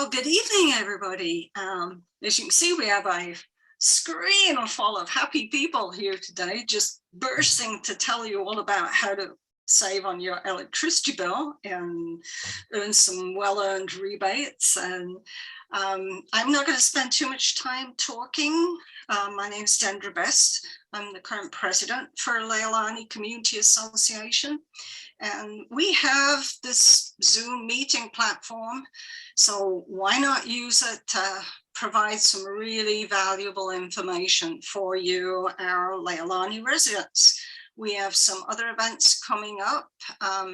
Well, good evening, everybody. As you can see, we have a screen full of happy people here today, just bursting to tell you all about how to save on your electricity bill and earn some well-earned rebates. And I'm not going to spend too much time talking. My name is Dendra Best. I'm the current president for Leilani Community Association. And we have this Zoom meeting platform, so why not use it to provide some really valuable information for you, our Leilani residents. We have some other events coming up.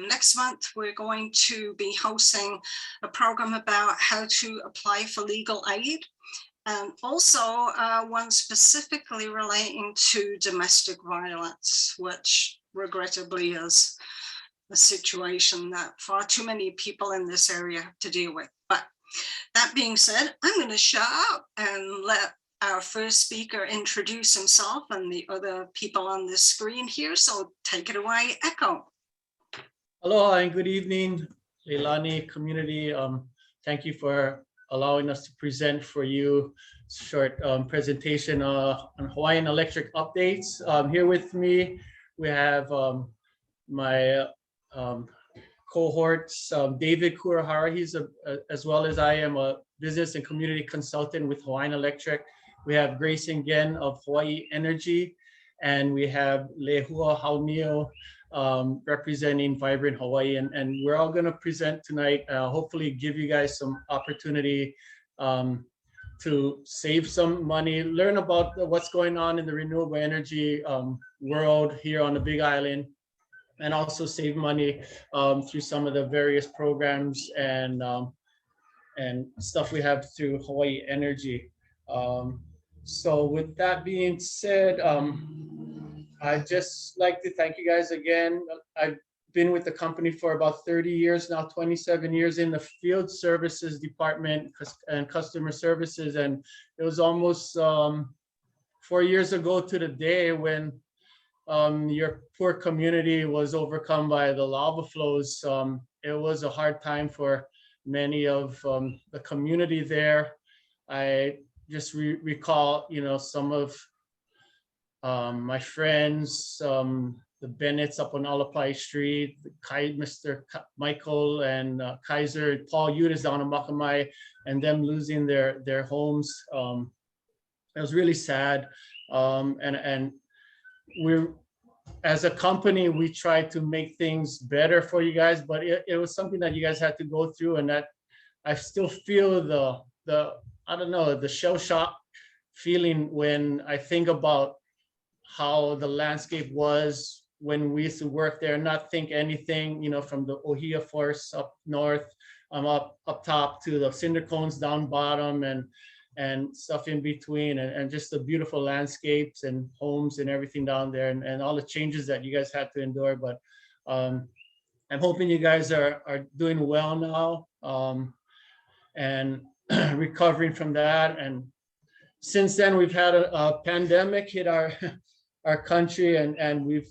Next month, we're going to be hosting a program about how to apply for legal aid, and also one specifically relating to domestic violence, which regrettably is a situation that far too many people in this area have to deal with. But that being said, I'm going to shut up and let our first speaker introduce himself and the other people on the screen here. So take it away, Echo. Aloha and good evening, Leilani community. Thank you for allowing us to present for you short presentation on Hawaiian electric updates. Here with me, we have my cohorts, David Kuroh, he's as well as I am a business and community consultant with Hawaiian Electric. We have Graceson Ghen of Hawaii Energy, and we have Lehua Hauanio representing Vibrant Hawaii. And we're all going to present tonight, hopefully give you guys some opportunity to save some money, learn about what's going on in the renewable energy world here on the Big Island, and also save money through some of the various programs and stuff we have through Hawaii Energy. So with that being said, I'd just like to thank you guys again. I've been with the company for about 30 years now, 27 years in the field services department and customer services. And it was almost 4 years ago to the day when your poor community was overcome by the lava flows. It was a hard time for many of the community there. I just recall, some of my friends, the Bennetts up on Alapai Street, Mr. Michael and Kaiser, Paul Udis down in Makamai, and them losing their homes. It was really sad. And we're, as a company, we tried to make things better for you guys, but it was something that you guys had to go through, and that I still feel the I don't know, the shell shock feeling when I think about how the landscape was when we used to work there, not think anything, from the Ohia Forest up north, up top to the cinder cones down bottom, and stuff in between, and just the beautiful landscapes and homes and everything down there, and all the changes that you guys had to endure. But I'm hoping you guys are doing well now, and recovering from that. And since then, we've had a pandemic hit our country, and we've,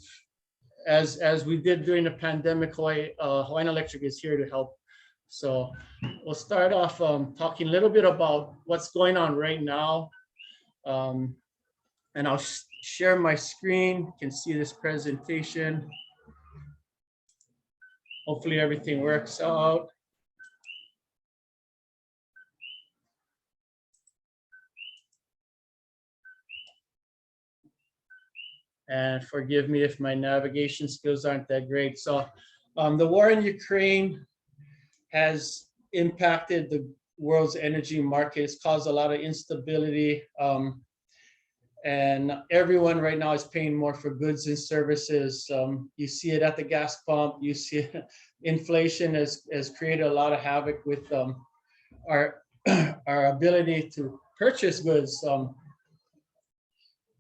as we did during the pandemic, Hawaiian Electric is here to help. So we'll start off talking a little bit about what's going on right now. And I'll share my screen. You can see this presentation. Hopefully everything works out. And forgive me if my navigation skills aren't that great. So the war in Ukraine has impacted the world's energy market. It's caused a lot of instability. And everyone right now is paying more for goods and services. You see it at the gas pump. You see it. Inflation has created a lot of havoc with our ability to purchase goods.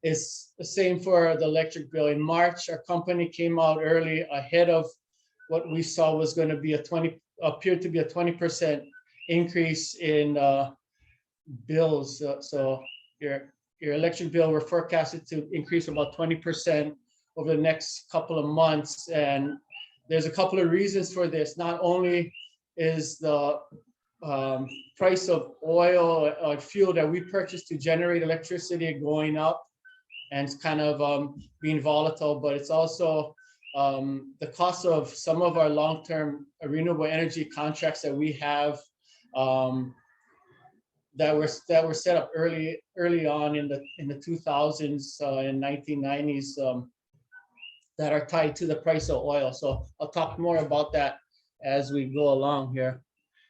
It's the same for the electric bill. In March, our company came out early ahead of what we saw was going to be appeared to be a 20% increase in bills. So your electric bill, we're forecasted to increase about 20% over the next couple of months. And there's a couple of reasons for this. Not only is the price of oil or fuel that we purchase to generate electricity going up, and it's kind of being volatile, but it's also the cost of some of our long-term renewable energy contracts that we have that were set up early on in the 2000s and 1990s that are tied to the price of oil. So I'll talk more about that as we go along here.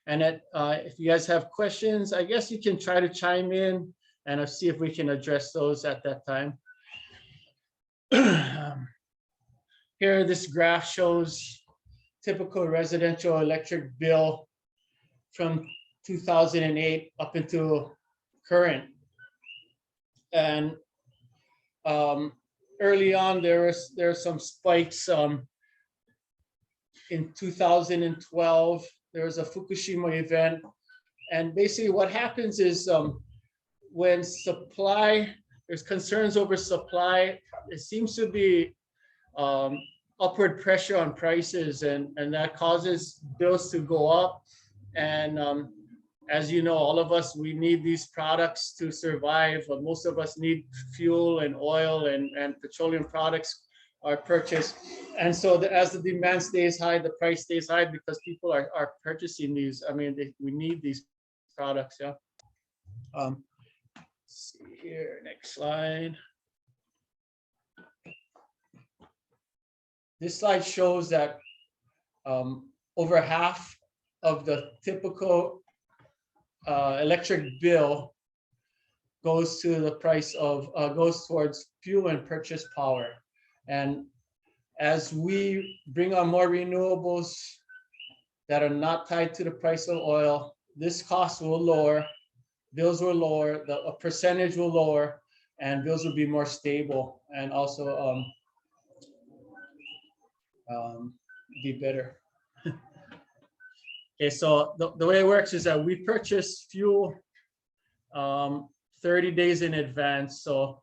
And if you guys have questions, I guess you can try to chime in and I'll see if we can address those at that time. Here, this graph shows typical residential electric bill from 2008 up into current. And early on, there are some spikes. In 2012, there was a Fukushima event. And basically what happens is when there's concerns over supply, it seems to be upward pressure on prices, and that causes bills to go up. And as you know, all of us, we need these products to survive. Most of us need fuel and oil and petroleum products are purchased. And so as the demand stays high, the price stays high because people are purchasing these. I mean, we need these products, yeah. Let's see here, next slide. This slide shows that over half of the typical electric bill goes to the price of goes towards fuel and purchase power. And as we bring on more renewables that are not tied to the price of oil, this cost will lower, bills will lower, the percentage will lower, and bills will be more stable and also be better. Okay, so the way it works is that we purchase fuel 30 days in advance. So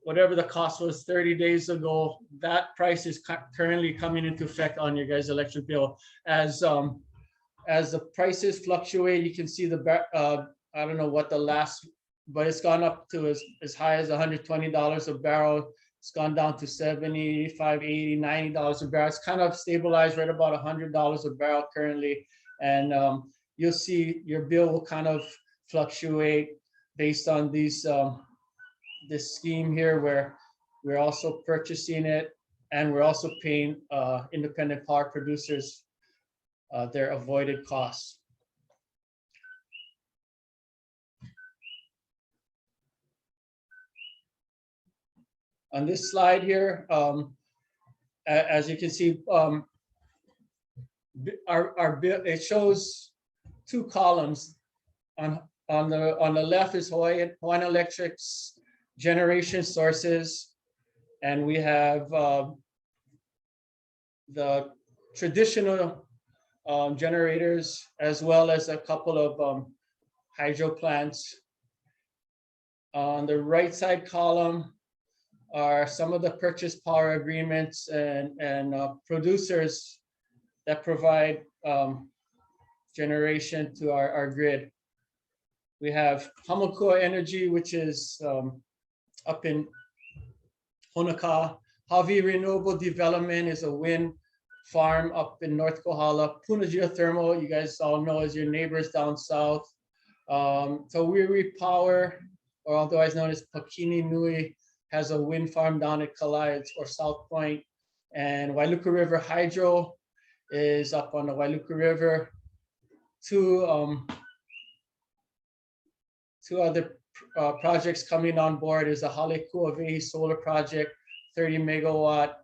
whatever the cost was 30 days ago, that price is currently coming into effect on your guys' electric bill. As the prices fluctuate, you can see I don't know what the last, but it's gone up to as high as $120 a barrel. It's gone down to $75, $80, $90 a barrel. It's kind of stabilized right about $100 a barrel currently. And you'll see your bill will kind of fluctuate based on these this scheme here, where we're also purchasing it and we're also paying independent power producers their avoided costs. On this slide here, as you can see, our bill, it shows two columns. On the left is Hawaiian Electric's generation sources, and we have the traditional generators as well as a couple of hydro plants. On the right side column are some of the purchase power agreements and producers that provide generation to our grid. We have Hamakua Energy, which is up in Honoka. Hawi Renewable Development is a wind farm up in North Kohala. Puna Geothermal, you guys all know, as your neighbors down south. Tawiri Power, or otherwise known as Pakini Nui, has a wind farm down at Kalai or South Point. And Wailuku River Hydro is up on the Wailuku River. Two other projects coming on board is the Halekuawehi Solar Project, 30 megawatt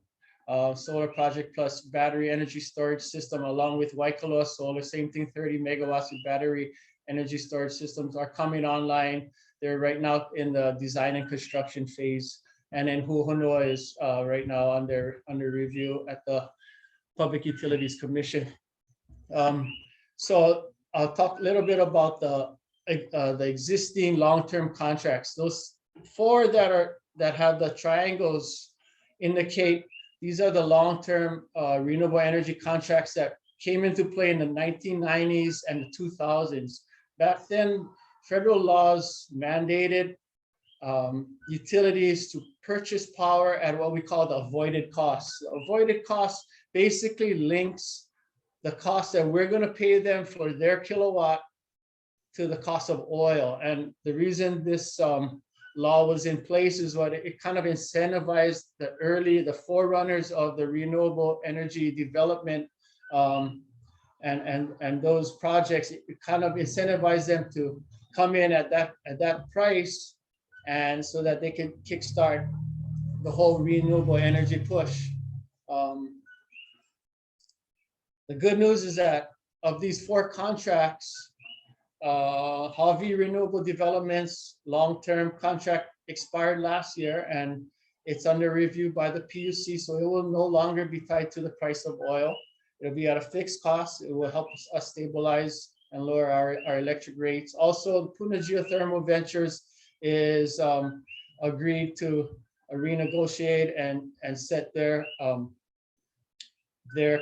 solar project plus battery energy storage system, along with Waikoloa Solar, same thing, 30 megawatts of battery energy storage systems are coming online. They're right now in the design and construction phase. And then Huhonua is right now under review at the Public Utilities Commission. So I'll talk a little bit about the existing long-term contracts. Those four that have the triangles indicate these are the long-term renewable energy contracts that came into play in the 1990s and the 2000s. Back then, federal laws mandated utilities to purchase power at what we call the avoided costs. The avoided cost basically links the cost that we're going to pay them for their kilowatt to the cost of oil. And the reason this law was in place is what it kind of incentivized the forerunners of the renewable energy development, and those projects. It kind of incentivized them to come in at that price, and so that they could kickstart the whole renewable energy push. The good news is that of these 4 contracts, Hawi Renewable Development's long-term contract expired last year, and it's under review by the PUC, so it will no longer be tied to the price of oil. It'll be at a fixed cost. It will help us stabilize and lower our electric rates. Also, Puna Geothermal Ventures is agreed to renegotiate and set their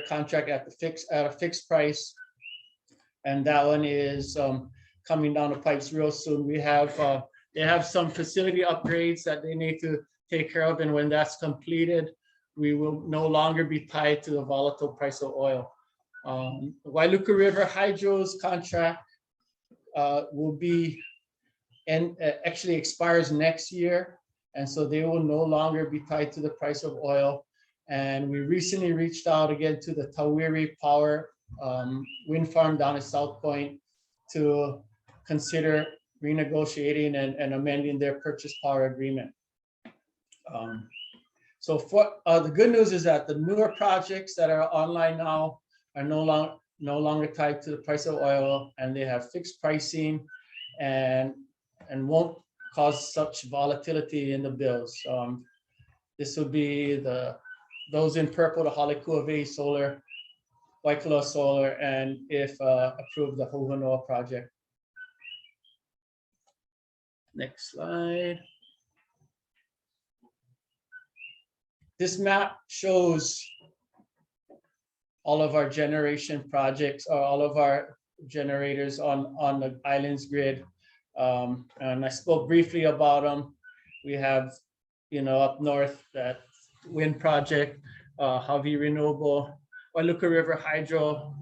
contract at a fixed price, and that one is coming down the pipes real soon. We have they have some facility upgrades that they need to take care of, and when that's completed, we will no longer be tied to the volatile price of oil. Wailuku River Hydro's contract will be actually expires next year, and so they will no longer be tied to the price of oil. And we recently reached out again to the Tawiri Power wind farm down at South Point to consider renegotiating and amending their purchase power agreement. So for the good news is that the newer projects that are online now are no longer tied to the price of oil, and they have fixed pricing and won't cause such volatility in the bills. This would be those in purple, the Halekuawehi Solar, Waikoloa Solar, and if approved, the Hauanoa project. Next slide. This map shows all of our generation projects, or all of our generators on the island's grid. And I spoke briefly about them. We have, up north, that wind project, Hawi Renewable, Wailuku River Hydro,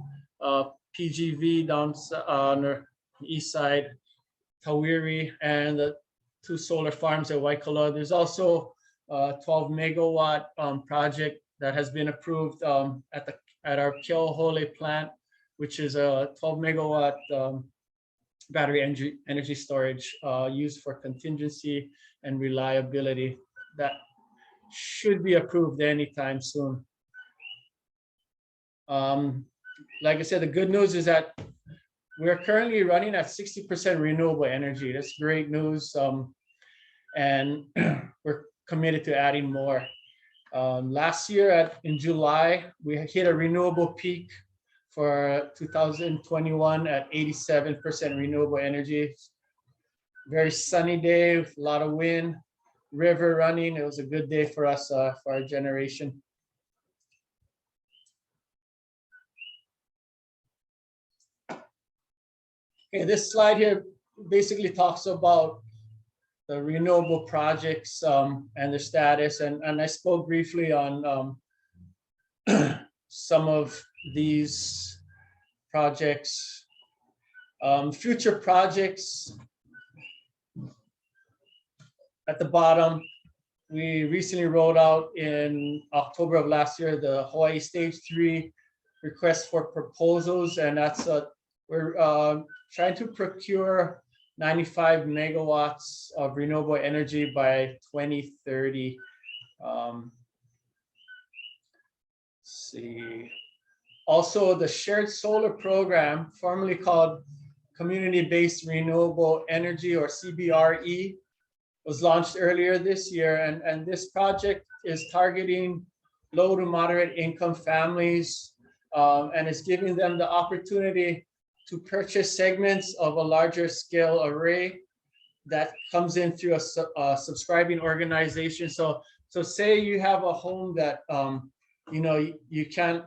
PGV down on the east side, Tawiri, and the 2 solar farms at Waikoloa. There's also a 12 megawatt project that has been approved at our Keohole plant, which is a 12 megawatt battery energy storage used for contingency and reliability. That should be approved anytime soon. Like I said, the good news is that we're currently running at 60% renewable energy. That's great news. And we're committed to adding more. Last year in July, we hit a renewable peak for 2021 at 87% renewable energy. Very sunny day with a lot of wind, river running. It was a good day for us, for our generation. Okay, this slide here basically talks about the renewable projects and their status, and I spoke briefly on some of these projects. Future projects at the bottom, we recently rolled out in October of last year the Hawaii Stage 3 request for proposals, and that's we're trying to procure 95 megawatts of renewable energy by 2030. Let's see. Also, the Shared Solar Program, formerly called Community-Based Renewable Energy, or CBRE, was launched earlier this year, and this project is targeting low to moderate income families, and it's giving them the opportunity to purchase segments of a larger scale array that comes in through a subscribing organization. So say you have a home that you can't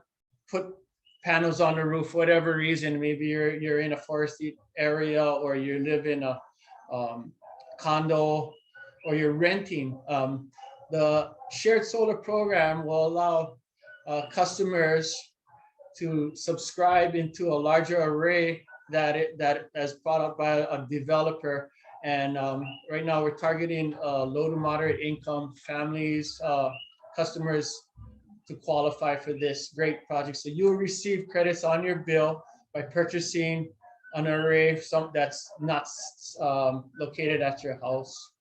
put panels on the roof, whatever reason, maybe you're in a forested area, or you live in a condo, or you're renting. The shared solar program will allow customers to subscribe into a larger array that is brought up by a developer. And right now we're targeting low to moderate income families, customers, to qualify for this great project. So you'll receive credits on your bill by purchasing an array that's not located at your house.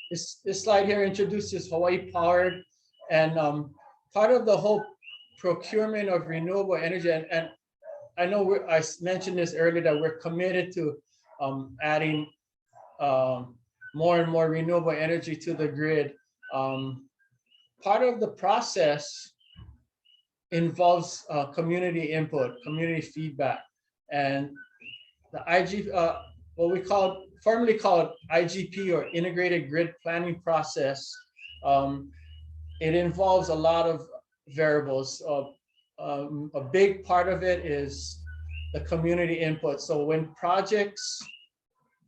This slide here introduces Hawaii Powered, and part of the whole procurement of renewable energy, and I know I mentioned this earlier, that we're committed to adding more and more renewable energy to the grid. Part of the process involves community input, community feedback, and the what we formerly called IGP, or Integrated Grid Planning process. It involves a lot of variables. A big part of it is the community input. So when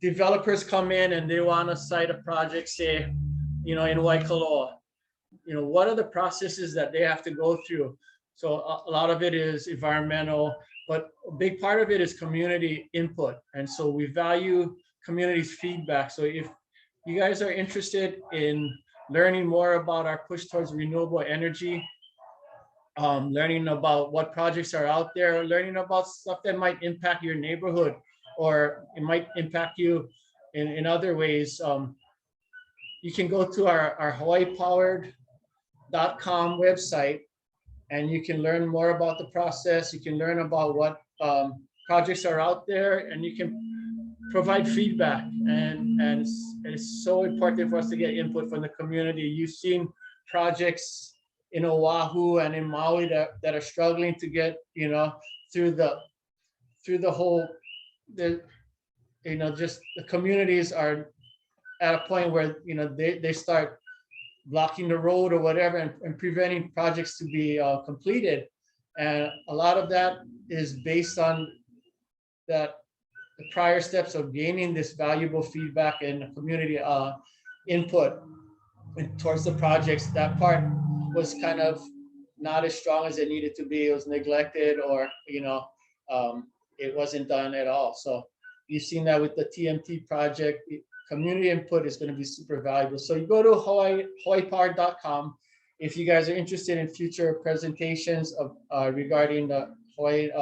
developers come in and they want to site a project, say, in Waikoloa, what are the processes that they have to go through? So a lot of it is environmental, but a big part of it is community input. And so we value community's feedback. So if you guys are interested in learning more about our push towards renewable energy, learning about what projects are out there, learning about stuff that might impact your neighborhood, or it might impact you in other ways, you can go to our hawaiipowered.com website, and you can learn more about the process. You can learn about what projects are out there, and you can provide feedback. And it's so important for us to get input from the community. You've seen projects in Oahu and in Maui that are struggling to get, through the whole, just the communities are at a point where, they start blocking the road or whatever, and preventing projects to be completed. And a lot of that is based on the prior steps of gaining this valuable feedback and community input towards the projects. That part was kind of not as strong as it needed to be. It was neglected, or it wasn't done at all. So you've seen that with the TMT project. Community input is going to be super valuable. So you go to hawaiipowered.com if you guys are interested in future presentations of regarding the Hawaiian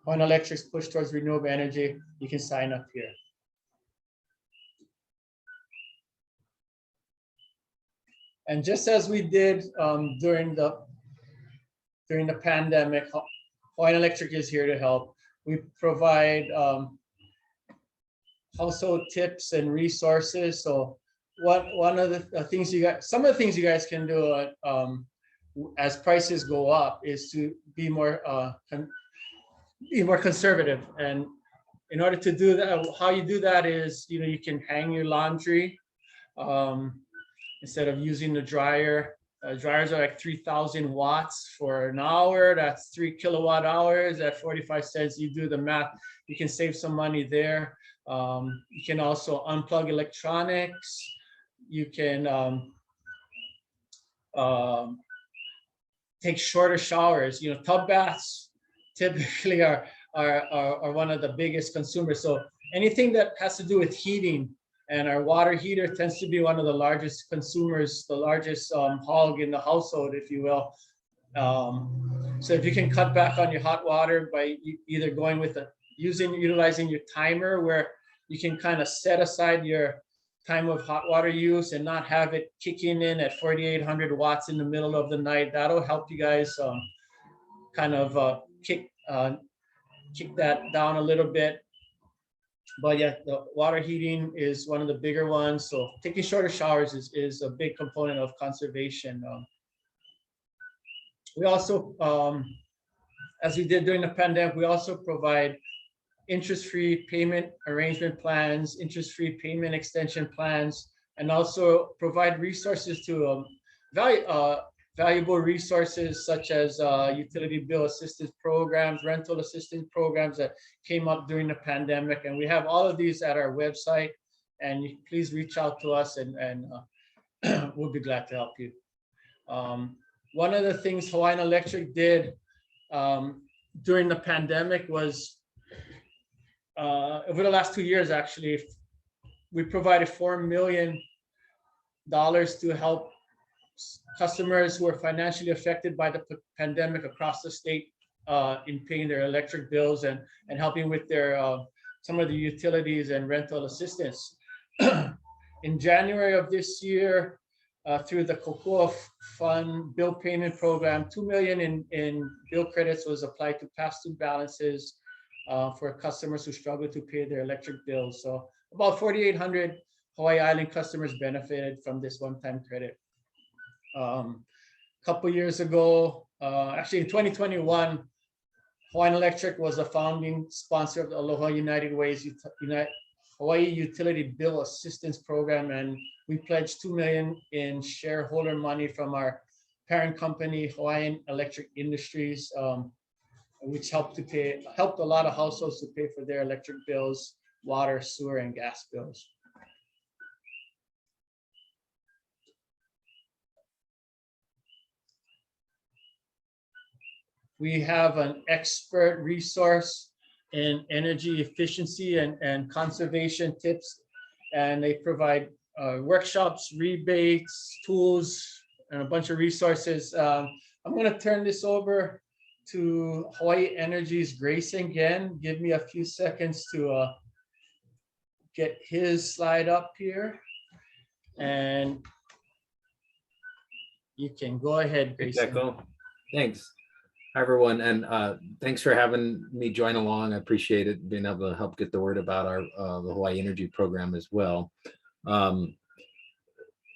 Electric's push towards renewable energy. You can sign up here. And just as we did during the pandemic, Hawaiian Electric is here to help. We provide household tips and resources. So one of the things some of the things you guys can do as prices go up is to be more conservative. And in order to do that, how you do that is, you can hang your laundry instead of using the dryer. Dryers are like 3,000 watts for an hour. That's 3 kilowatt hours at 45 cents. You do the math, you can save some money there. You can also unplug electronics. You can take shorter showers. Tub baths typically are one of the biggest consumers. So anything that has to do with heating, and our water heater tends to be one of the largest consumers, the largest hog in the household, if you will. So if you can cut back on your hot water by either going with utilizing your timer, where you can kind of set aside your time of hot water use and not have it kicking in at 4,800 watts in the middle of the night, that'll help you guys kind of kick that down a little bit. But yeah, the water heating is one of the bigger ones. So taking shorter showers is a big component of conservation. We also, as we did during the pandemic, we also provide interest-free payment arrangement plans, interest-free payment extension plans, and also provide resources to valuable resources such as utility bill assistance programs, rental assistance programs that came up during the pandemic. And we have all of these at our website, and please reach out to us and we'll be glad to help you. One of the things Hawaiian Electric did during the pandemic was, over the last 2 years, actually, we provided $4 million to help customers who are financially affected by the pandemic across the state in paying their electric bills and helping with their some of the utilities and rental assistance. In January of this year, through the Kokua Fund Bill Payment Program, $2 million in bill credits was applied to past due balances for customers who struggle to pay their electric bills. So about 4,800 Hawaii Island customers benefited from this one-time credit. A couple years ago, actually in 2021, Hawaiian Electric was a founding sponsor of the Aloha United Way's Hawaii Utility Bill Assistance Program, and we pledged $2 million in shareholder money from our parent company, Hawaiian Electric Industries, which helped a lot of households to pay for their electric bills, water, sewer, and gas bills. We have an expert resource in energy efficiency and conservation tips, and they provide workshops, rebates, tools, and a bunch of resources. I'm going to turn this over to Hawaii Energy's Graceson Ghen. Give me a few seconds to get his slide up here, and you can go ahead, Graceson. Thanks. Hi, everyone, and thanks for having me join along. I appreciate it, being able to help get the word about our the Hawaii Energy Program as well.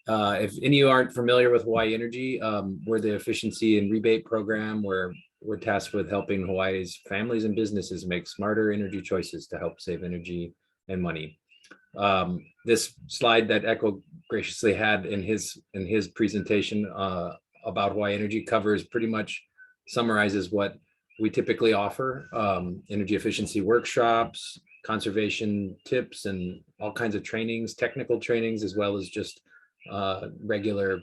If any of you aren't familiar with Hawaii Energy, we're the efficiency and rebate program where we're tasked with helping Hawaii's families and businesses make smarter energy choices to help save energy and money. This slide that Echo graciously had in his presentation about Hawaii Energy covers pretty much summarizes what we typically offer: energy efficiency workshops, conservation tips, and all kinds of trainings, technical trainings, as well as just regular,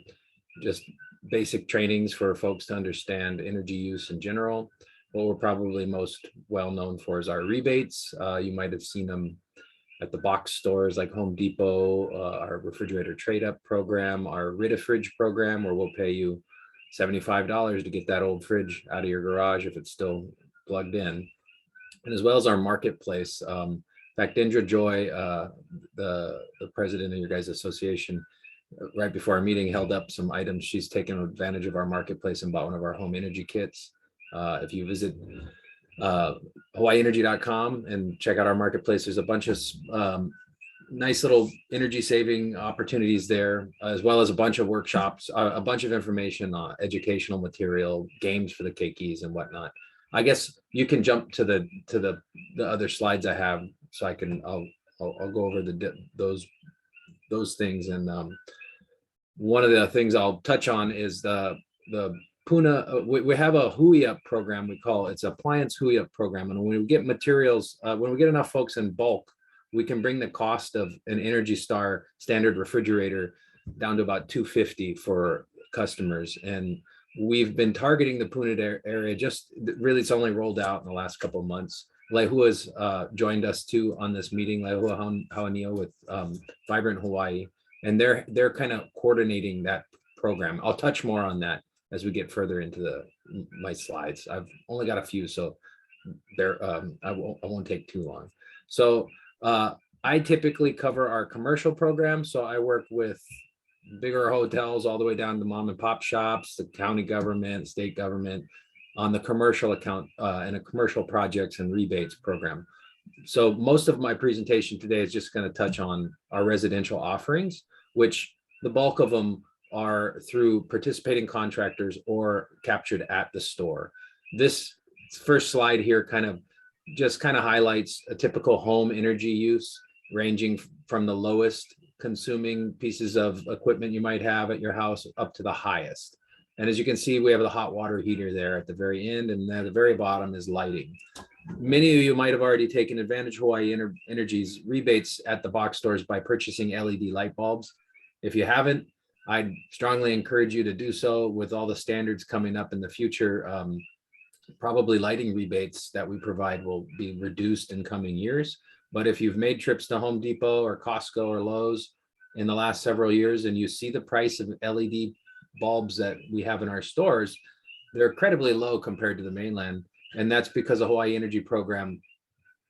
just basic trainings for folks to understand energy use in general. What we're probably most well known for is our rebates. You might have seen them at the box stores like Home Depot, our refrigerator trade-up program, our Rid-A-Fridge program, where we'll pay you $75 to get that old fridge out of your garage if it's still plugged in, and as well as our marketplace. In fact, Indra Joy, the president of your guys' association, right before our meeting held up some items. She's taken advantage of our marketplace and bought one of our home energy kits. If you visit hawaiienergy.com and check out our marketplace, there's a bunch of nice little energy saving opportunities there, as well as a bunch of workshops, a bunch of information, educational material, games for the keikis and whatnot. I guess you can jump to the other slides I have, so I'll go over those things. And one of the things I'll touch on is the Puna. We have a Hui Up program. We call it's Appliance Hui Up program, and when we get materials, when we get enough folks in bulk, we can bring the cost of an Energy Star standard refrigerator down to about $250 for customers. And we've been targeting the Puna area. Just really, it's only rolled out in the last couple of months. Lehua's joined us too on this meeting, Lehua Hauanio with Vibrant Hawaii, and they're kind of coordinating that program. I'll touch more on that as we get further into my slides. I've only got a few, so I won't take too long. So I typically cover our commercial program. So I work with bigger hotels all the way down to mom and pop shops, the county government, state government, on the commercial account and a commercial projects and rebates program. So most of my presentation today is just going to touch on our residential offerings, which the bulk of them are through participating contractors or captured at the store. This first slide here kind of just kind of highlights a typical home energy use, ranging from the lowest consuming pieces of equipment you might have at your house up to the highest. And as you can see, we have the hot water heater there at the very end, and then at the very bottom is lighting. Many of you might have already taken advantage of Hawaii Energy's rebates at the box stores by purchasing LED light bulbs. If you haven't, I'd strongly encourage you to do so. With all the standards coming up in the future, probably lighting rebates that we provide will be reduced in coming years. But if you've made trips to Home Depot or Costco or Lowe's in the last several years and you see the price of LED bulbs that we have in our stores, they're incredibly low compared to the mainland. And that's because the Hawaii Energy Program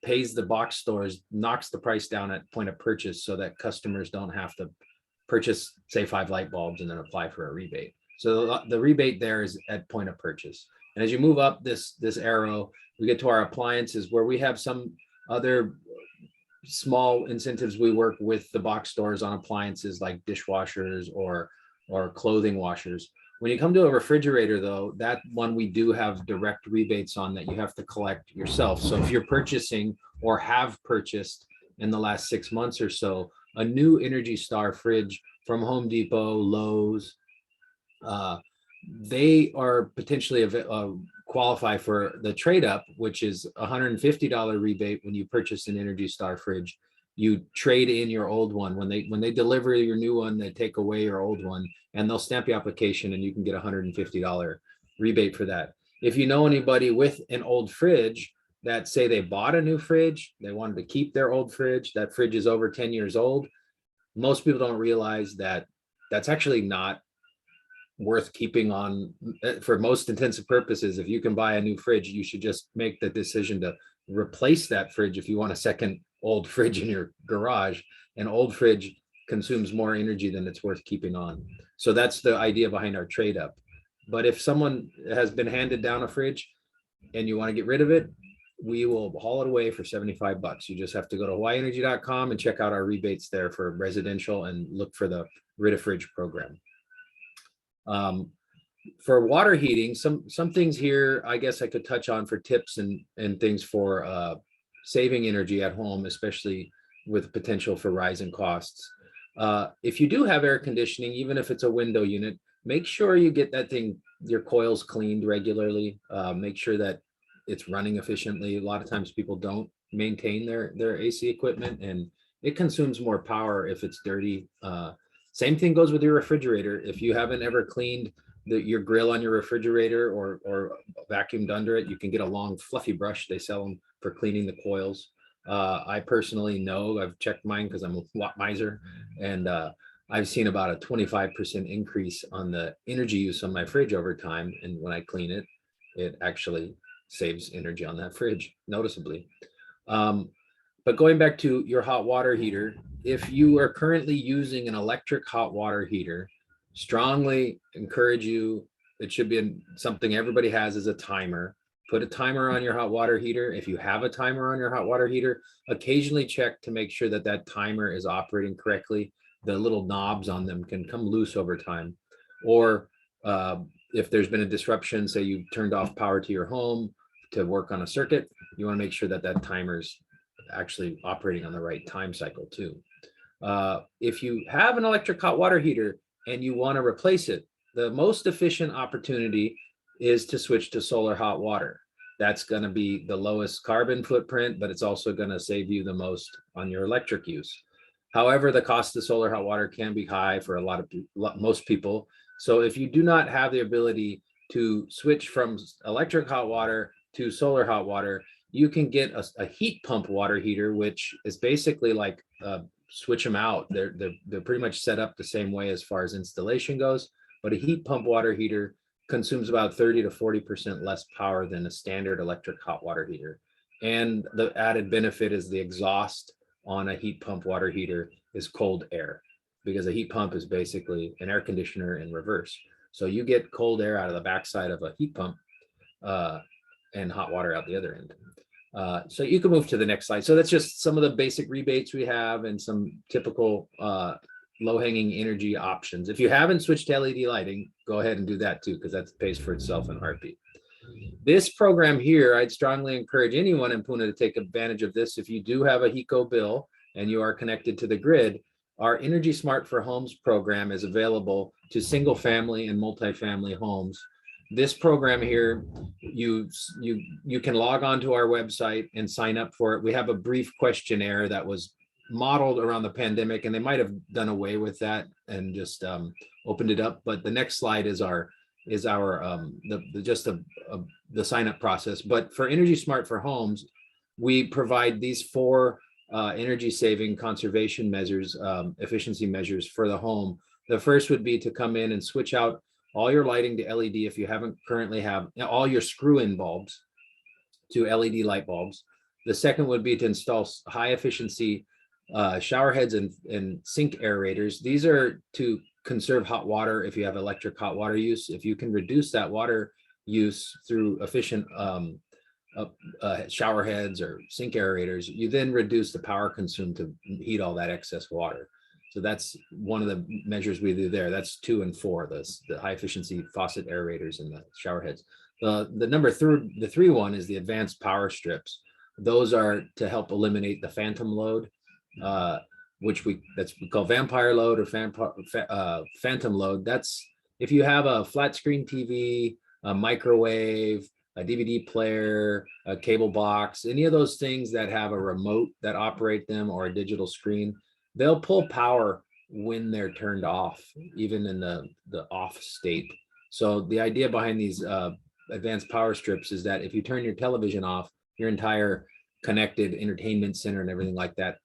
pays the box stores, knocks the price down at point of purchase so that customers don't have to purchase, say, 5 light bulbs and then apply for a rebate. So the rebate there is at point of purchase. And as you move up this arrow, we get to our appliances, where we have some other small incentives. We work with the box stores on appliances like dishwashers or clothing washers. When you come to a refrigerator, though, that one we do have direct rebates on that you have to collect yourself. So if you're purchasing or have purchased in the last 6 months or so a new Energy Star fridge from Home Depot, Lowe's, they are potentially qualify for the trade up, which is $150 rebate. When you purchase an Energy Star fridge, you trade in your old one. When they deliver your new one, they take away your old one and they'll stamp your application and you can get $150 rebate for that. If you know anybody with an old fridge that, say, they bought a new fridge, they wanted to keep their old fridge, that fridge is over 10 years old, most people don't realize that that's actually not worth keeping on for most intensive purposes. If you can buy a new fridge, you should just make the decision to replace that fridge. If you want a second old fridge in your garage, an old fridge consumes more energy than it's worth keeping on. So that's the idea behind our trade up. But if someone has been handed down a fridge and you want to get rid of it, we will haul it away for $75. You just have to go to hawaiienergy.com and check out our rebates there for residential and look for the Rid a Fridge program. For water heating, some things here I guess I could touch on for tips and things for saving energy at home, especially with potential for rising costs. If you do have air conditioning, even if it's a window unit, make sure you get that thing, your coils cleaned regularly. Make sure that it's running efficiently. A lot of times people don't maintain their AC equipment and it consumes more power if it's dirty. Same thing goes with your refrigerator. If you haven't ever cleaned your grill on your refrigerator or vacuumed under it, you can get a long fluffy brush. They sell them for cleaning the coils. I personally know, I've checked mine because I'm a watt miser, and I've seen about a 25% increase on the energy use on my fridge over time. And when I clean it, it actually saves energy on that fridge noticeably. But going back to your hot water heater, if you are currently using an electric hot water heater, strongly encourage you, it should be something everybody has, is a timer. Put a timer on your hot water heater. If you have a timer on your hot water heater, occasionally check to make sure that that timer is operating correctly. The little knobs on them can come loose over time. Or if there's been a disruption, say you turned off power to your home to work on a circuit, you want to make sure that that timer's actually operating on the right time cycle too. If you have an electric hot water heater and you want to replace it, the most efficient opportunity is to switch to solar hot water. That's going to be the lowest carbon footprint, but it's also going to save you the most on your electric use. However, the cost of solar hot water can be high for most people. So if you do not have the ability to switch from electric hot water to solar hot water, you can get a heat pump water heater, which is basically like switch them out. They're pretty much set up the same way as far as installation goes, but a heat pump water heater consumes about 30 to 40% less power than a standard electric hot water heater. And the added benefit is the exhaust on a heat pump water heater is cold air, because a heat pump is basically an air conditioner in reverse. So you get cold air out of the backside of a heat pump and hot water out the other end. So you can move to the next slide. So that's just some of the basic rebates we have and some typical low-hanging energy options. If you haven't switched to LED lighting, go ahead and do that too, because that pays for itself in a heartbeat. This program here, I'd strongly encourage anyone in Puna to take advantage of this. If you do have a HECO bill and you are connected to the grid, our Energy Smart for Homes program is available to single family and multifamily homes. This program here, you can log on to our website and sign up for it. We have a brief questionnaire that was modeled around the pandemic, and they might have done away with that and just opened it up. But the next slide is the sign up process. But for Energy Smart for Homes, we provide these 4 energy saving conservation measures, efficiency measures for the home. The first would be to come in and switch out all your lighting to LED if you haven't currently have all your screw-in bulbs to LED light bulbs. The second would be to install high efficiency shower heads and sink aerators. These are to conserve hot water if you have electric hot water use. If you can reduce that water use through efficient shower heads or sink aerators, you then reduce the power consumed to heat all that excess water. So that's one of the measures we do there. That's 2 and 4, the high efficiency faucet aerators and the shower heads. The 3 one is the advanced power strips. Those are to help eliminate the phantom load, which we call vampire load or phantom load. That's if you have a flat screen TV, a microwave, a DVD player, a cable box, any of those things that have a remote that operate them or a digital screen, they'll pull power when they're turned off, even in the off state. So the idea behind these advanced power strips is that if you turn your television off, your entire connected entertainment center and everything like that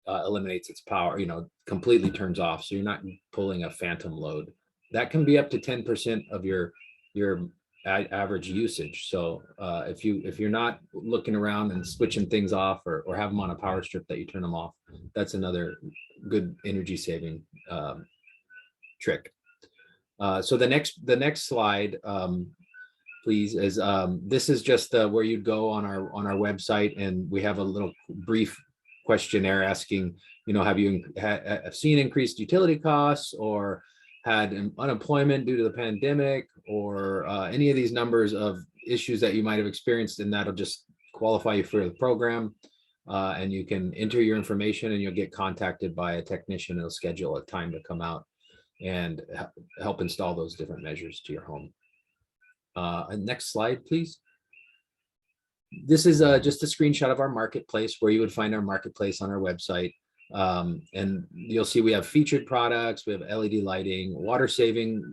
eliminates its power, completely turns off. So you're not pulling a phantom load. That can be up to 10% of your average usage. So if you're not looking around and switching things off or have them on a power strip that you turn them off, that's another good energy saving trick. So the next slide, please, is this is just where you'd go on our website, and we have a little brief questionnaire asking, have you seen increased utility costs or had unemployment due to the pandemic, or any of these numbers of issues that you might have experienced, and that'll just qualify you for the program. And you can enter your information and you'll get contacted by a technician. It'll schedule a time to come out and help install those different measures to your home. Next slide, please. This is just a screenshot of our marketplace, where you would find our marketplace on our website. And you'll see we have featured products, we have LED lighting, water saving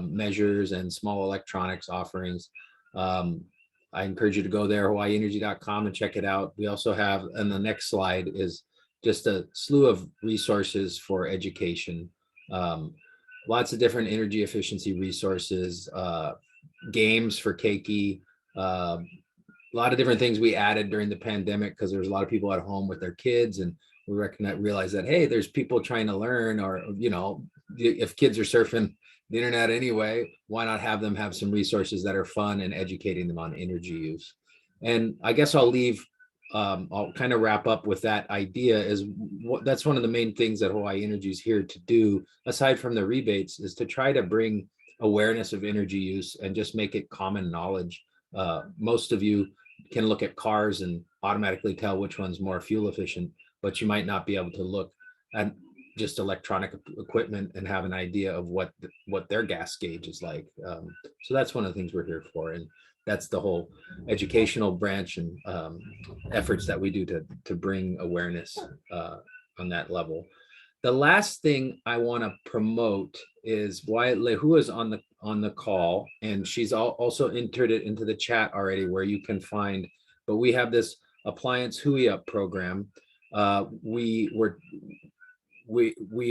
measures, and small electronics offerings. I encourage you to go there, hawaiienergy.com, and check it out. We also have, and the next slide is just a slew of resources for education. Lots of different energy efficiency resources, games for keiki, a lot of different things we added during the pandemic because there was a lot of people at home with their kids, and we realized that, hey, there's people trying to learn, or, if kids are surfing the internet anyway, why not have them have some resources that are fun and educating them on energy use? And I guess I'll kind of wrap up with that idea is that's one of the main things that Hawaii Energy is here to do, aside from the rebates, is to try to bring awareness of energy use and just make it common knowledge. Most of you can look at cars and automatically tell which one's more fuel efficient, but you might not be able to look at just electronic equipment and have an idea of what their gas gauge is like. So that's one of the things we're here for. And that's the whole educational branch and efforts that we do to bring awareness on that level. The last thing I want to promote is why Lehua is on the call, and she's also entered it into the chat already, where you can find, but we have this Appliance Trade-Up Program. We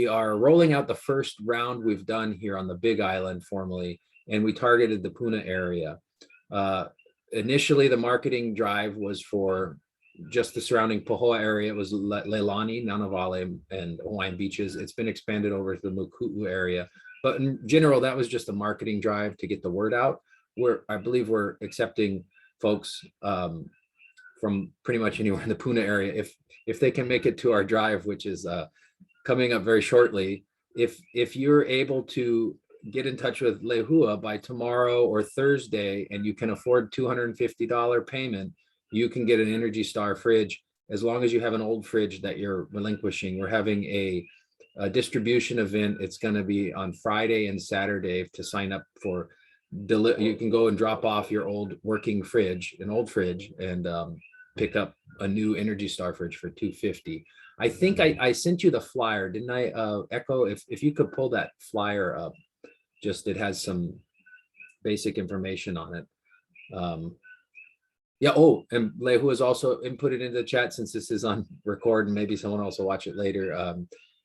are rolling out the first round we've done here on the Big Island formally, and we targeted the Puna area. Initially, the marketing drive was for just the surrounding Pahoa area. It was Leilani, Nanavale, and Hawaiian beaches. It's been expanded over to the Muku'u area. But in general, that was just a marketing drive to get the word out. I believe we're accepting folks from pretty much anywhere in the Puna area. If they can make it to our drive, which is coming up very shortly, if you're able to get in touch with Lehua by tomorrow or Thursday, and you can afford $250 payment, you can get an Energy Star fridge as long as you have an old fridge that you're relinquishing. We're having a distribution event. It's going to be on Friday and Saturday to sign up for. You can go and drop off your old working fridge, an old fridge, and pick up a new Energy Star fridge for $250. I think I sent you the flyer, didn't I? Echo, if you could pull that flyer up, just it has some basic information on it. Yeah. Oh, and Lehua has also inputted into the chat, since this is on record and maybe someone else will watch it later.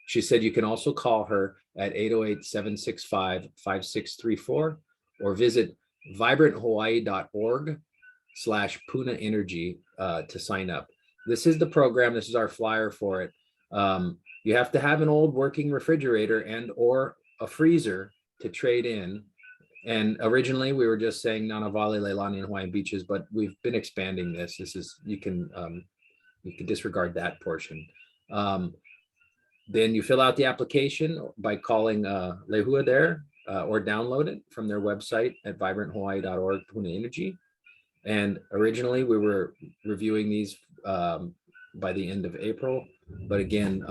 She said you can also call her at 808-765-5634 or visit vibranthawaii.org/Puna Energy to sign up. This is the program. This is our flyer for it. You have to have an old working refrigerator and or a freezer to trade in. And originally we were just saying Nanavale, Leilani, and Hawaiian beaches, but we've been expanding this. This is, you can disregard that portion. Then you fill out the application by calling Lehua there or download it from their website at vibranthawaii.org Puna Energy. And originally we were reviewing these by the end of April, but again,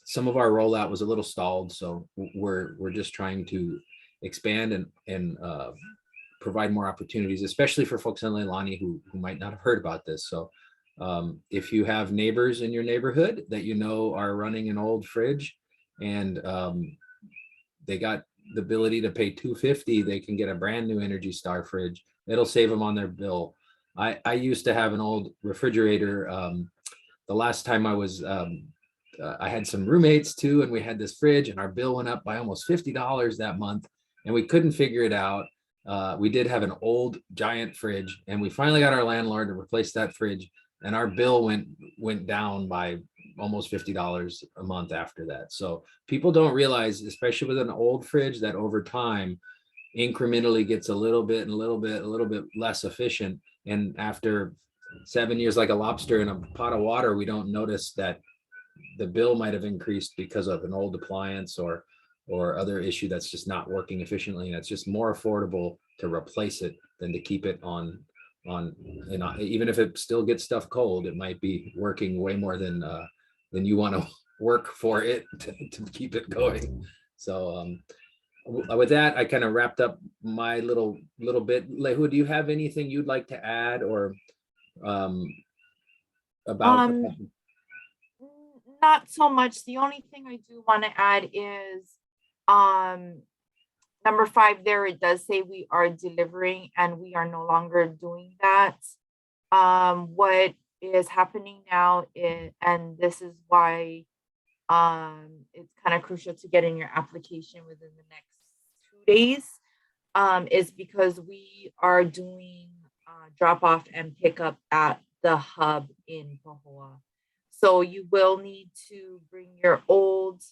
some of our rollout was a little stalled. So we're just trying to expand and provide more opportunities, especially for folks in Leilani who might not have heard about this. So if you have neighbors in your neighborhood that you know are running an old fridge and they got the ability to pay $250, they can get a brand new Energy Star fridge. It'll save them on their bill. I used to have an old refrigerator. The last time I was, I had some roommates too, and we had this fridge and our bill went up by almost $50 that month and we couldn't figure it out. We did have an old giant fridge and we finally got our landlord to replace that fridge, and our bill went down by almost $50 a month after that. So people don't realize, especially with an old fridge, that over time incrementally gets a little bit less efficient. And after 7 years, like a lobster in a pot of water, we don't notice that the bill might have increased because of an old appliance or other issue that's just not working efficiently. And it's just more affordable to replace it than to keep it on, even if it still gets stuff cold, it might be working way more than you want to work for it to keep it going. So with that, I kind of wrapped up my little bit. Lehua, do you have anything you'd like to add or about? Not so much. The only thing I do want to add is number 5 there, it does say we are delivering and we are no longer doing that. What is happening now is, and this is why it's kind of crucial to get in your application within the next 2 days, is because we are doing drop off and pick up at the hub in Pahoa. So you will need to bring your old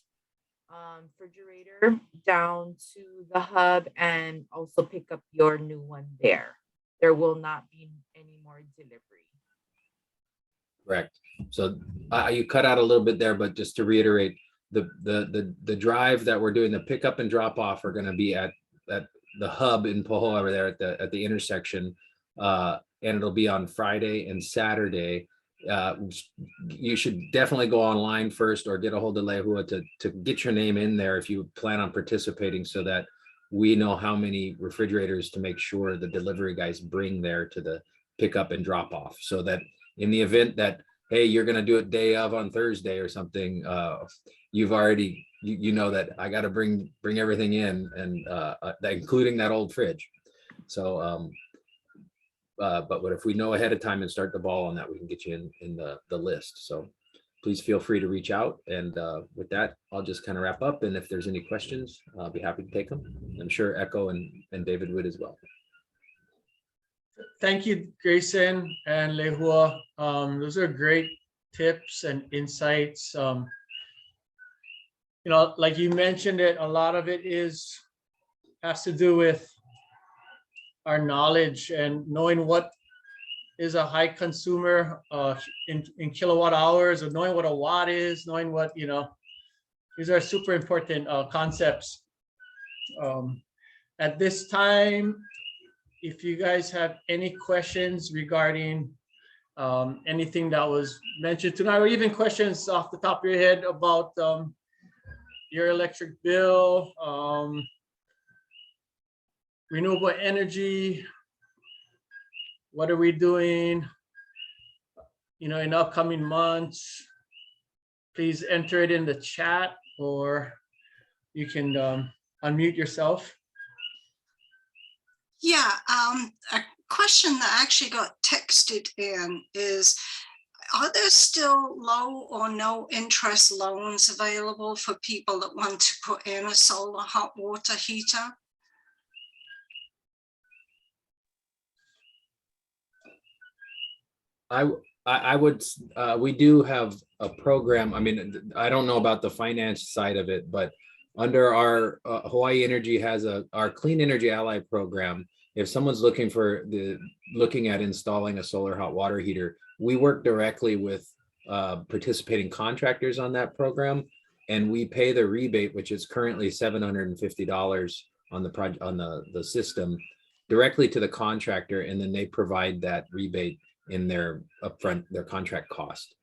refrigerator down to the hub and also pick up your new one there. There will not be any more delivery. Correct. So you cut out a little bit there, but just to reiterate, the drive that we're doing, the pickup and drop off, are going to be at the hub in Pahoa over there at the intersection, and it'll be on Friday and Saturday. You should definitely go online first or get a hold of Lehua to get your name in there if you plan on participating, so that we know how many refrigerators to make sure the delivery guys bring there to the pickup and drop off, so that in the event that, hey, you're going to do it day of on Thursday or something, you've already, you know that I got to bring everything in, and including that old fridge. So but if we know ahead of time and start the ball on that, we can get you in the list. So please feel free to reach out. And with that, I'll just kind of wrap up. And if there's any questions, I'll be happy to take them. I'm sure Echo and David would as well. Thank you, Graceson and Lehua. Those are great tips and insights. Like you mentioned it, a lot of it has to do with our knowledge and knowing what is a high consumer in kilowatt hours, or knowing what a watt is, knowing what, these are super important concepts. At this time, if you guys have any questions regarding anything that was mentioned tonight, or even questions off the top of your head about your electric bill, renewable energy, what are we doing, in upcoming months, please enter it in the chat, or you can unmute yourself. Yeah, a question that actually got texted in is, are there still low or no interest loans available for people that want to put in a solar hot water heater? I would, we do have a program. I mean, I don't know about the finance side of it, but under our Hawaii Energy has our Clean Energy Ally program. If someone's looking at installing a solar hot water heater, we work directly with participating contractors on that program, and we pay the rebate, which is currently $750 on the project, on the system, directly to the contractor, and then they provide that rebate in their upfront, their contract cost.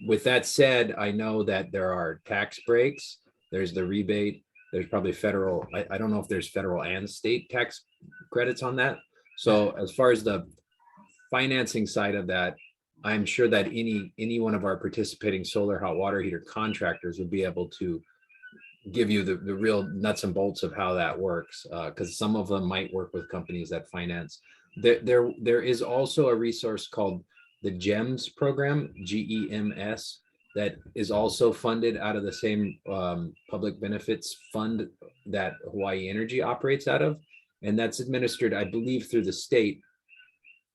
With that said, I know that there are tax breaks. There's the rebate. There's probably federal. I don't know if there's federal and state tax credits on that. So as far as the financing side of that, I'm sure that any one of our participating solar hot water heater contractors would be able to give you the real nuts and bolts of how that works, because some of them might work with companies that finance. There is also a resource called the GEMS program, GEMS, that is also funded out of the same public benefits fund that Hawaii Energy operates out of. And that's administered, I believe, through the state,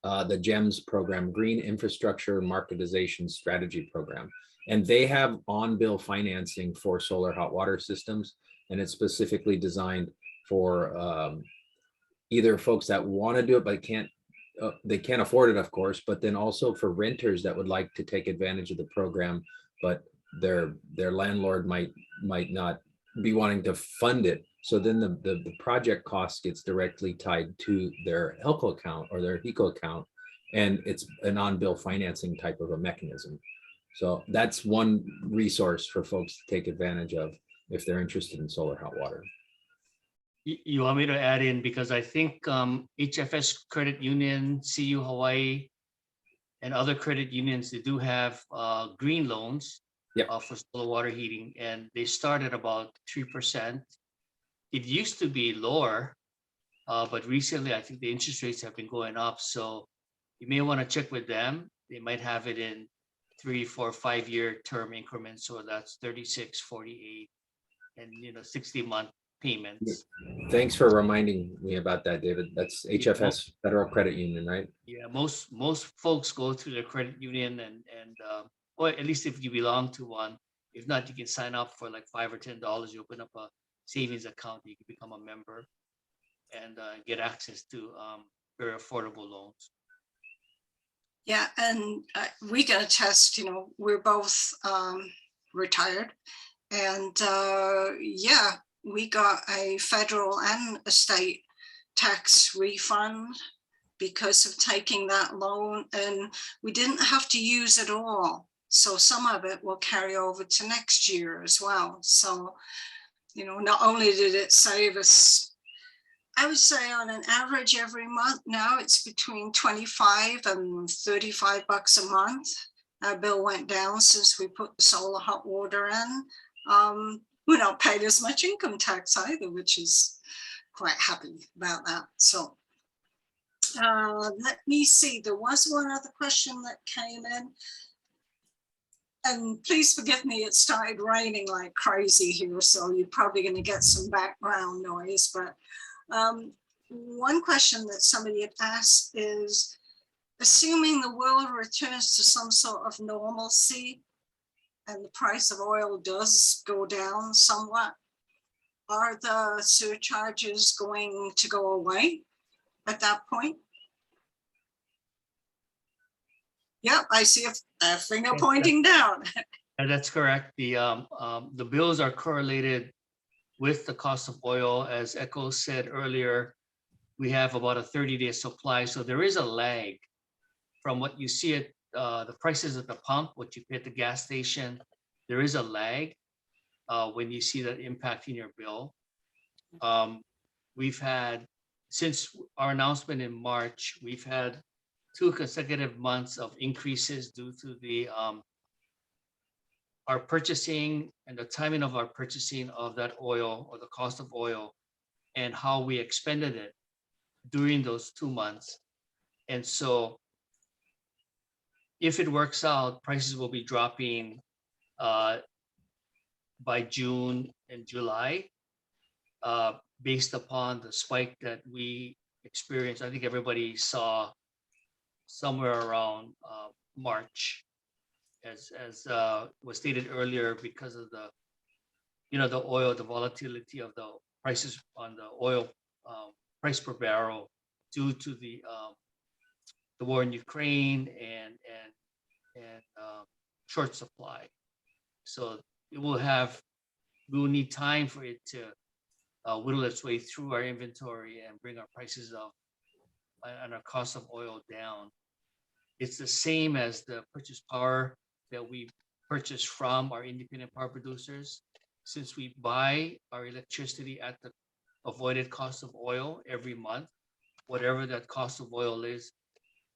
the GEMS program, Green Infrastructure Marketization Strategy Program. And they have on-bill financing for solar hot water systems. And it's specifically designed for either folks that want to do it, but they can't afford it, of course, but then also for renters that would like to take advantage of the program, but their landlord might not be wanting to fund it. So then the project cost gets directly tied to their HELCO account or their HECO account, and it's an on-bill financing type of a mechanism. So that's one resource for folks to take advantage of if they're interested in solar hot water. You want me to add in, because I think HFS Credit Union, CU Hawaii, and other credit unions, they do have green loans. Yep. For solar water heating, and they start at about 3%. It used to be lower, but recently I think the interest rates have been going up. So you may want to check with them. They might have it in 3, 4, 5-year term increments. So that's 36, 48, and 60-month payments. Thanks for reminding me about that, David. That's HFS Federal Credit Union, right? Yeah, most folks go through the credit union and or at least if you belong to one. If not, you can sign up for like $5 or $10. You open up a savings account, you can become a member and get access to very affordable loans. Yeah, and we can attest, we're both retired, and yeah, we got a federal and a state tax refund because of taking that loan, and we didn't have to use it all. So some of it will carry over to next year as well. So, not only did it save us, I would say on an average every month now, it's between 25 and 35 bucks a month. Our bill went down since we put the solar hot water in. We're not paid as much income tax either, which is quite happy about that. So let me see, there was one other question that came in. And please forgive me, it started raining like crazy here, so you're probably going to get some background noise. But one question that somebody had asked is, assuming the world returns to some sort of normalcy and the price of oil does go down somewhat, are the surcharges going to go away at that point? Yeah, I see a finger pointing down. And that's correct. The bills are correlated with the cost of oil, as Echo said earlier, we have about a 30-day supply. So there is a lag from what you see at the prices at the pump, what you pay at the gas station. There is a lag when you see that impacting your bill. We've had, since our announcement in March, we've had 2 consecutive months of increases due to the our purchasing and the timing of our purchasing of that oil, or the cost of oil, and how we expended it during those 2 months. And so if it works out, prices will be dropping by June and July, based upon the spike that we experienced. I think everybody saw somewhere around March, as was stated earlier, because of the, the oil, the volatility of the prices on the oil price per barrel due to the war in Ukraine and short supply. So we will need time for it to whittle its way through our inventory and bring our prices up and our cost of oil down. It's the same as the purchase power that we purchase from our independent power producers. Since we buy our electricity at the avoided cost of oil every month, whatever that cost of oil is,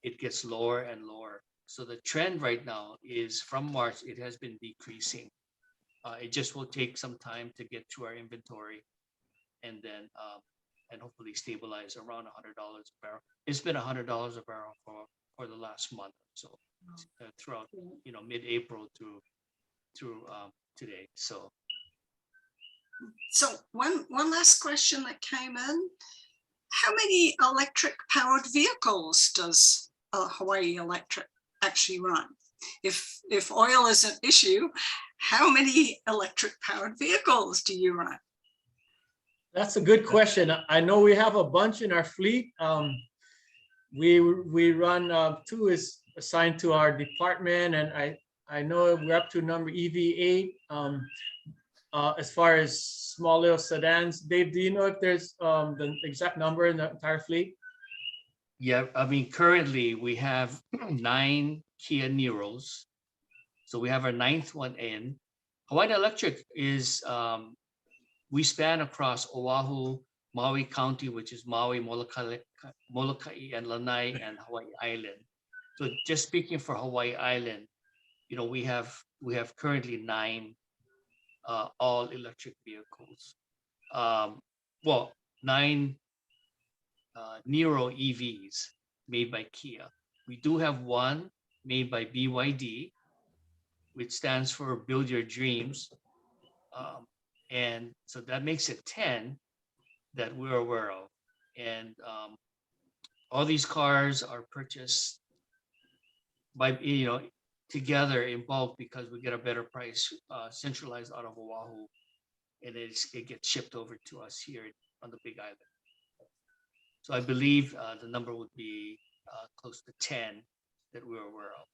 it gets lower and lower. So the trend right now is, from March, it has been decreasing. It just will take some time to get through our inventory, and then and hopefully stabilize around $100 a barrel. It's been $100 a barrel for the last month or so, throughout mid-April through today. So one last question that came in: how many electric powered vehicles does Hawaii Electric actually run? If oil is an issue, how many electric powered vehicles do you run? That's a good question. I know we have a bunch in our fleet. We run 2 is assigned to our department, and I know we're up to number EV8. As far as small little sedans, Dave, do you know if there's the exact number in the entire fleet? yeah, I mean, currently we have 9 Kia Niros. So we have our 9th one in. Hawaiian Electric is, we span across Oahu, Maui County, which is Maui, Molokai, and Lanai, and Hawaii Island. So just speaking for Hawaii Island, we have currently 9 all electric vehicles. 9 Niro EVs made by Kia. We do have 1 made by BYD, which stands for Build Your Dreams. And so that makes it 10 that we're aware of. And all these cars are purchased by, together in bulk, because we get a better price centralized out of Oahu, and it gets shipped over to us here on the Big Island. So I believe the number would be close to 10 that we're aware of.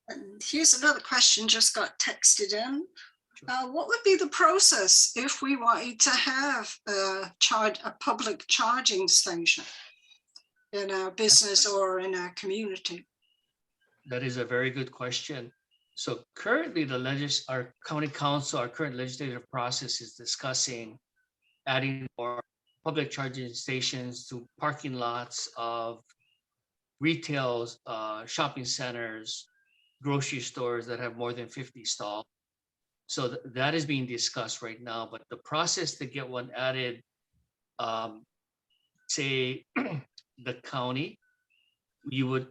And here's another question just got texted in. What would be the process if we wanted to have a public charging station in our business or in our community? That is a very good question. So currently our county council, our current legislative process is discussing adding more public charging stations to parking lots of retail, shopping centers, grocery stores that have more than 50 stalls. So that is being discussed right now, but the process to get one added, say the county, you would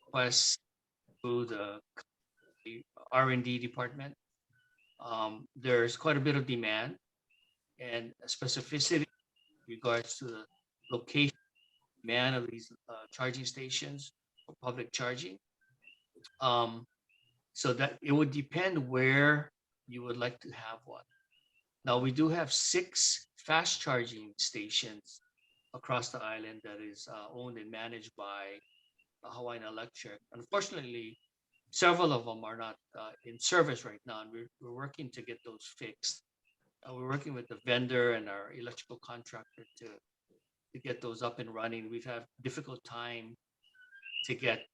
request through the R&D department. There's quite a bit of demand and specificity in regards to the location, demand of these charging stations for public charging. So that it would depend where you would like to have one. Now, we do have 6 fast charging stations across the island that is owned and managed by Hawaiian Electric. Unfortunately, several of them are not in service right now, and we're working to get those fixed. we're working with the vendor and our electrical contractor to get those up and running. We've had difficult time to get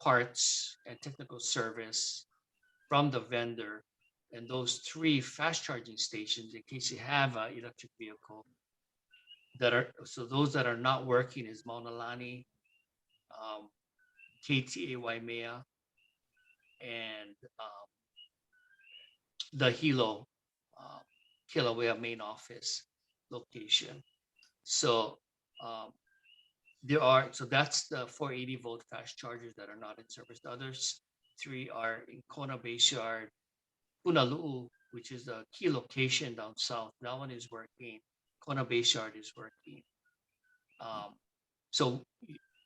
parts and technical service from the vendor. And those 3 fast charging stations, in case you have an electric vehicle, those that are not working is Maunalani, KTA Waimea, and the Hilo, Kilauea main office location. So that's the 480 volt fast chargers that are not in service. The others 3 are in Kona Bayshard, Punalu'u, which is the key location down south. That one is working. Kona Bayshard is working. So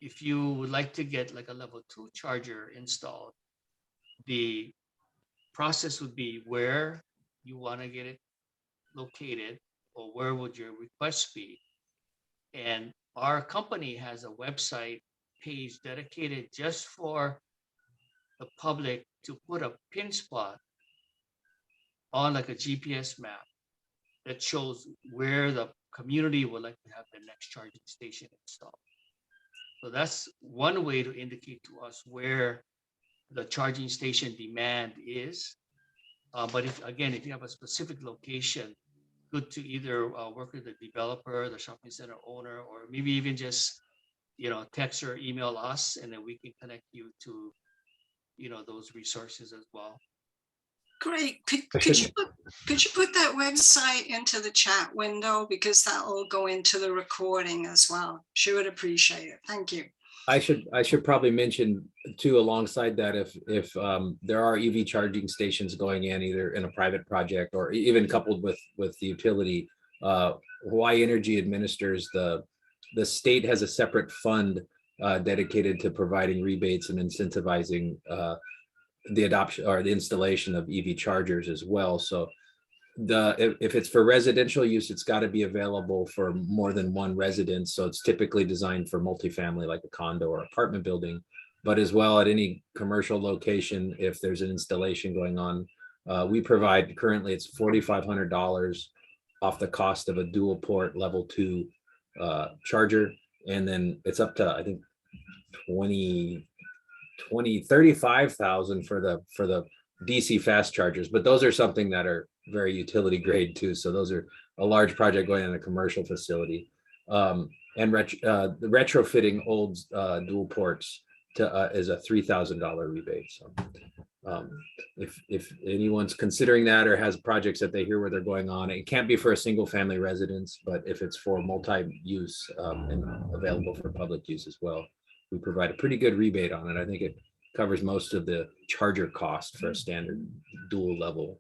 if you would like to get like a level 2 charger installed, the process would be where you want to get it located, or where would your request be. And our company has a website page dedicated just for the public to put a pin spot on like a GPS map that shows where the community would like to have the next charging station installed. So that's one way to indicate to us where the charging station demand is. But if you have a specific location, good to either work with the developer, the shopping center owner, or maybe even just, text or email us, and then we can connect you to, those resources as well. Great. Could you put that website into the chat window, because that will go into the recording as well. She would appreciate it. Thank you. I should probably mention too, alongside that, if there are EV charging stations going in, either in a private project or even coupled with the utility, Hawaii Energy administers the state has a separate fund dedicated to providing rebates and incentivizing the adoption or the installation of EV chargers as well. So if it's for residential use, it's got to be available for more than one residence. So it's typically designed for multifamily, like a condo or apartment building, but as well at any commercial location, if there's an installation going on, we provide, currently it's $4,500 off the cost of a dual port level 2 charger. And then it's up to, I think, 35,000 for the DC fast chargers, but those are something that are very utility grade too. So those are a large project going in a commercial facility. And the retrofitting old dual ports to is a $3,000 rebate. So if anyone's considering that or has projects that they hear where they're going on, it can't be for a single family residence, but if it's for multi-use and available for public use as well, we provide a pretty good rebate on it. I think it covers most of the charger cost for a standard dual level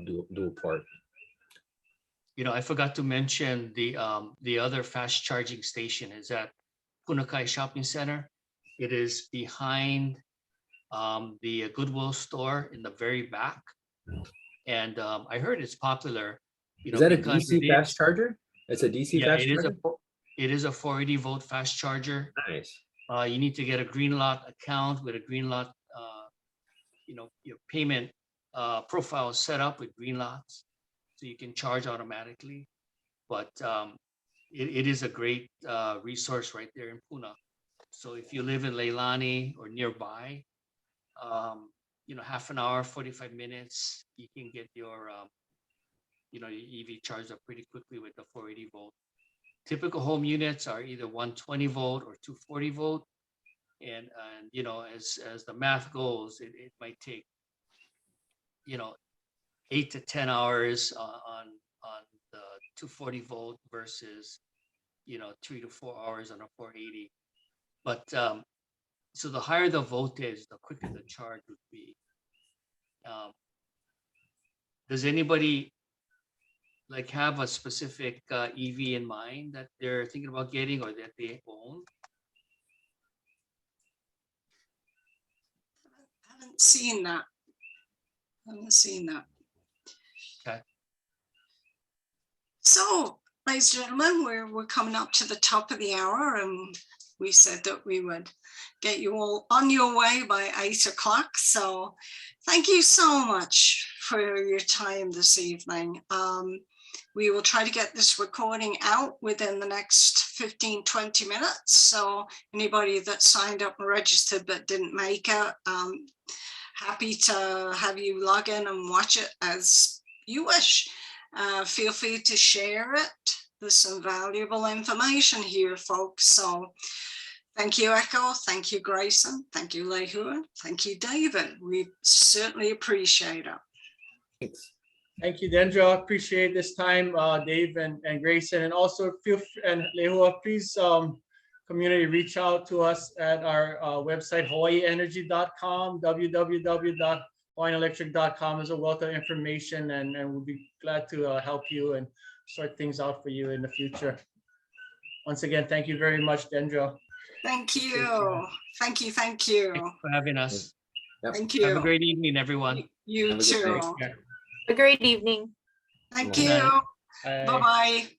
dual port. I forgot to mention the other fast charging station is at Punakai Shopping Center. It is behind the Goodwill store in the very back, and I heard it's popular. Is that a DC fast charger? It's a DC fast charger? It is a 480 volt fast charger. Nice. You need to get a Green Lot account with a Green Lot, your payment profile set up with Green Lots, so you can charge automatically. But it is a great resource right there in Puna. So if you live in Leilani or nearby, half an hour, 45 minutes, you can get your EV charged up pretty quickly with the 480 volt. Typical home units are either 120 volt or 240 volt. And as the math goes, it might take, 8 to 10 hours on the 240 volt versus, 3 to 4 hours on a 480. But so the higher the voltage, the quicker the charge would be. Does anybody have a specific EV in mind that they're thinking about getting or that they own? I haven't seen that. Okay. So, ladies and gentlemen, we're coming up to the top of the hour, and we said that we would get you all on your way by 8 o'clock. So thank you so much for your time this evening. We will try to get this recording out within the next 15, 20 minutes. So anybody that signed up and registered but didn't make it, happy to have you log in and watch it as you wish. Feel free to share it. There's some valuable information here, folks. So thank you, Echo. Thank you, Grayson. Thank you, Lehua. Thank you, David. We certainly appreciate it. Thanks. Thank you, Dendra. Appreciate this time, Dave and Grayson. And also feel free, and Lehua, please, community, reach out to us at our website, hawaiienergy.com, www.hawaiianelectric.com. is a wealth of information, and we'll be glad to help you and sort things out for you in the future. Once again, thank you very much, Dendra. Thank you. Thank you. Thank you. Thanks for having us. Yep. Thank Have a you. great evening, everyone. You Have a good too. day. Yeah. A great evening. Thank Good you. night. Bye. Bye-bye.